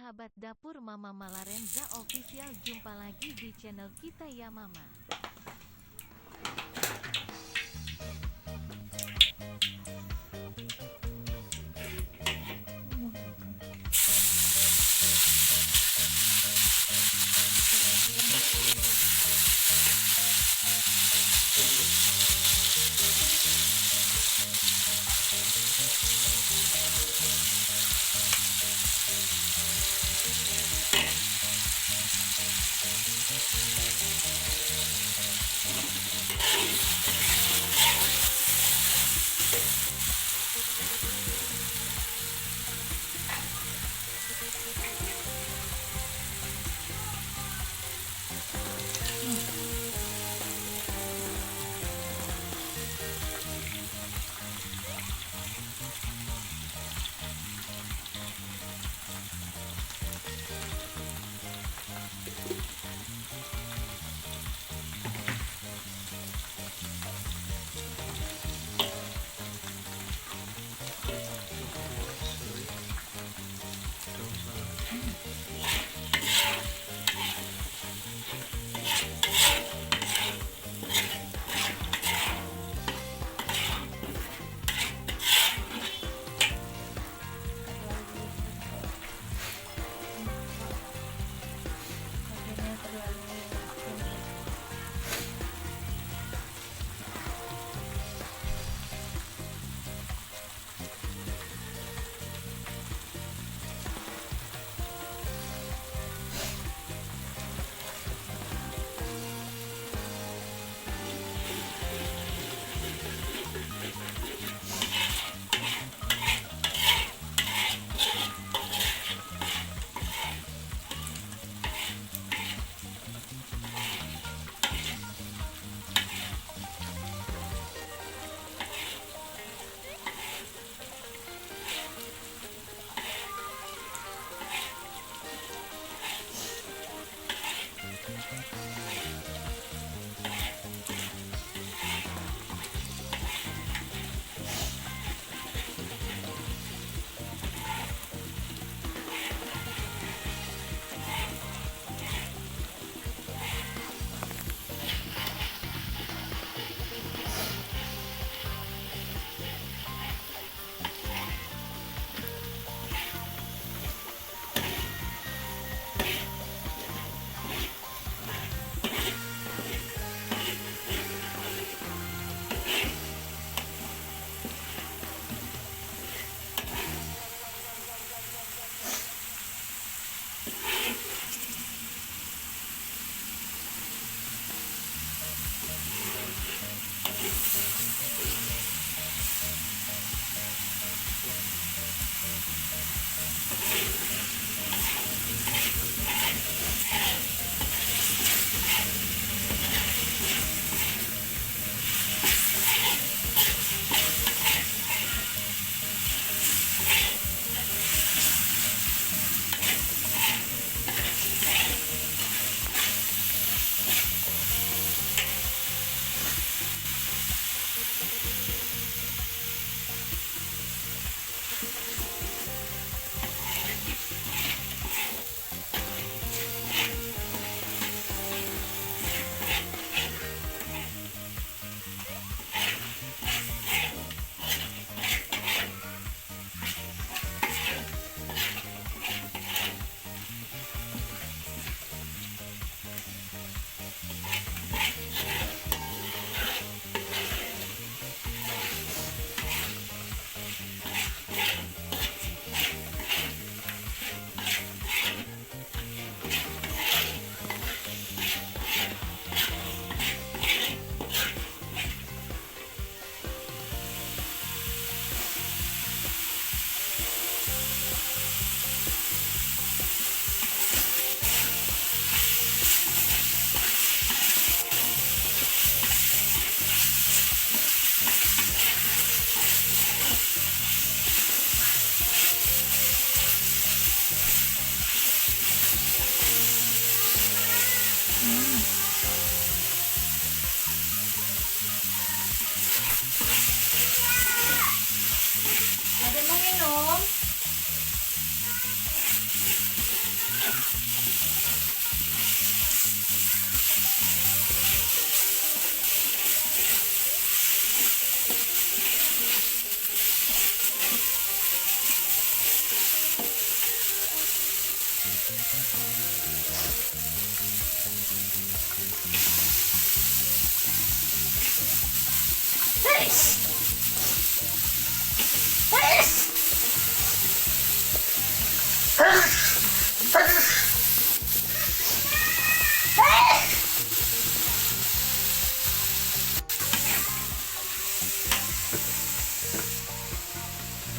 sahabat dapur Mama Malarenza Official, jumpa lagi di channel kita ya Mama.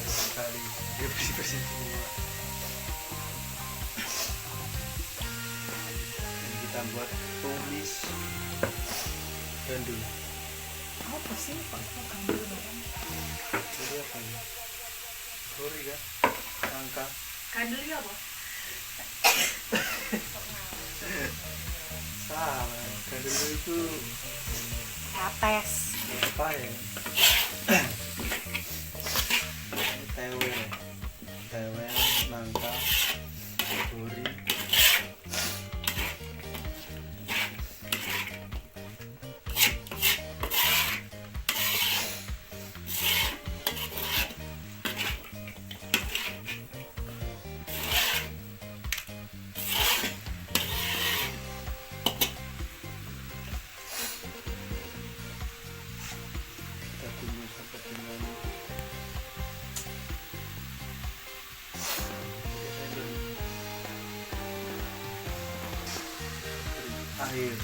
Sekali dia bersih-bersih semua. Dan kita buat tumis gandul. Apa sih kok gandul barang? Jadi apa ini? Gori kan? Rangka. Gandul ya apa? Salah. Gandul itu Ates. apa ya? Tewe, nangka, gori. Kita tumis sampai dengan air.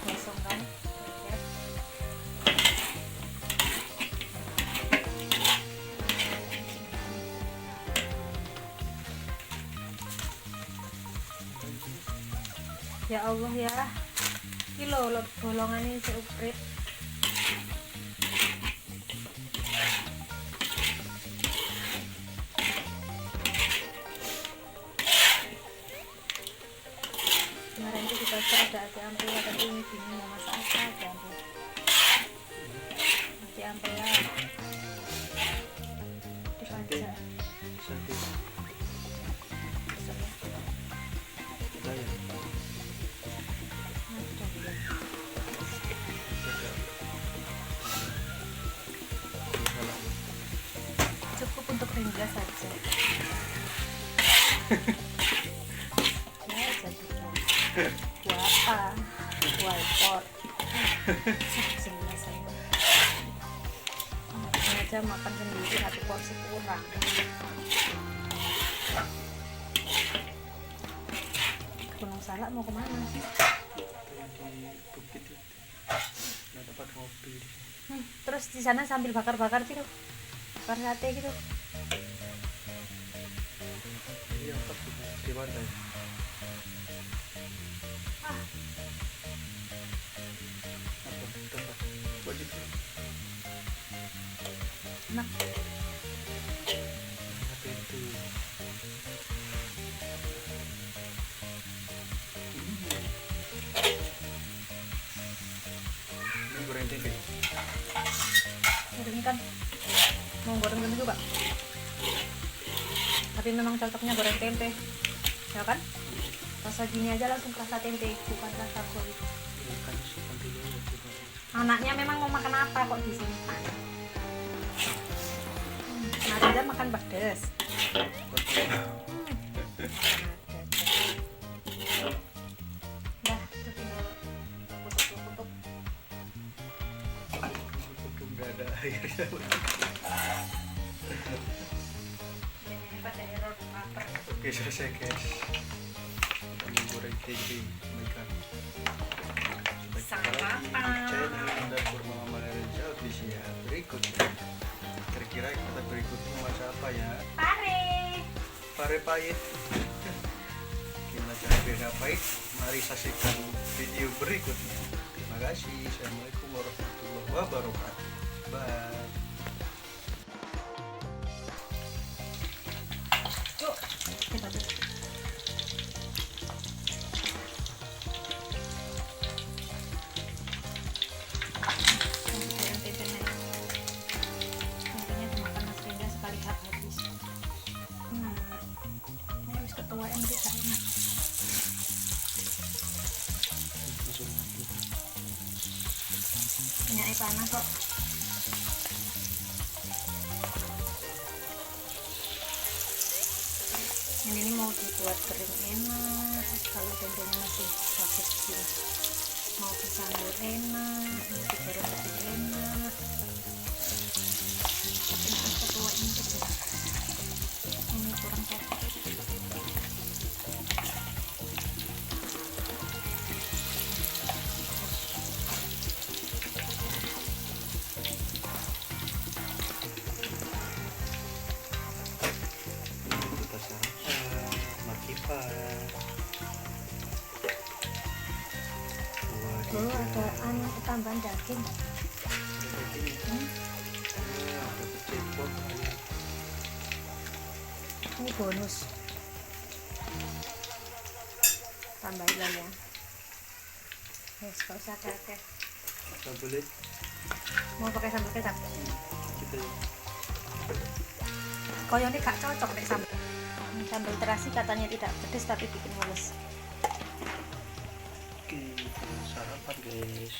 Gosong kan? Ya Allah ya. Iki lho bolongane seuprit. Kemarin itu kita ada ampela tapi ini bingung mau masak apa ada ampela. Masih ampela. Terus aja. Santai. Kita ya. Cukup untuk Rendra saja. Ya jadikan. Kuapa, kualpot. Jelas saya. Aja makan sendiri satu porsi kurang. Gunung Salak mau kemana sih? Di bukit itu. Nah, tempat ngopi. Terus di sana sambil bakar-bakar gitu, bakar sate gitu. Iya, apa tuh? Di pantai. Ah, Apa? Tempat. Buat itu. enak. Apa itu? Ini goreng tempe. Goreng ikan. Mau goreng tempe juga. Tapi memang cocoknya goreng tempe, ya kan? Rasa gini aja langsung kerasa tempe, bukan rasa kulit. Ikan simpan dulu ya. Anaknya memang mau makan apa kok disimpan? Nah, dia makan pedes. Dah, itu tinggal tutup-tutup. Udah ada airnya. Ini pada error lapar. Oke, selesai guys. Kita menggoreng tempe ikan. Sampai apa? Channel dapur Mama Renza Official berikutnya. Kira-kira kita berikutnya masak apa ya? Pare. Pare pahit. Gimana cara beda pahit? Mari saksikan video berikutnya. Terima kasih. Assalamualaikum warahmatullahi wabarakatuh. Bye. Yuk, kita tuh. Tempenya dimakan Mas Rendra sekali habis. Nah, ini harus ketuaan tidak enak. Minyaknya panas kok. Ini mau dibuat kering enak, kalau tempenya masih pakai begini mau disambal enak, mau digoreng lebih enak. Tapi harus ketua ini juga, ini kurang cocok. Kita sarapan, makipan. Dulu ada tambahan daging. Ada kecepot. Ini bonus. Tambahin lah ya. Yes, gak usah kakek. Kita boleh Mau pakai sambal kecap. kita Koyone gak cocok nek sambal. Sambal terasi katanya tidak pedas tapi bikin mules. sarapan guys.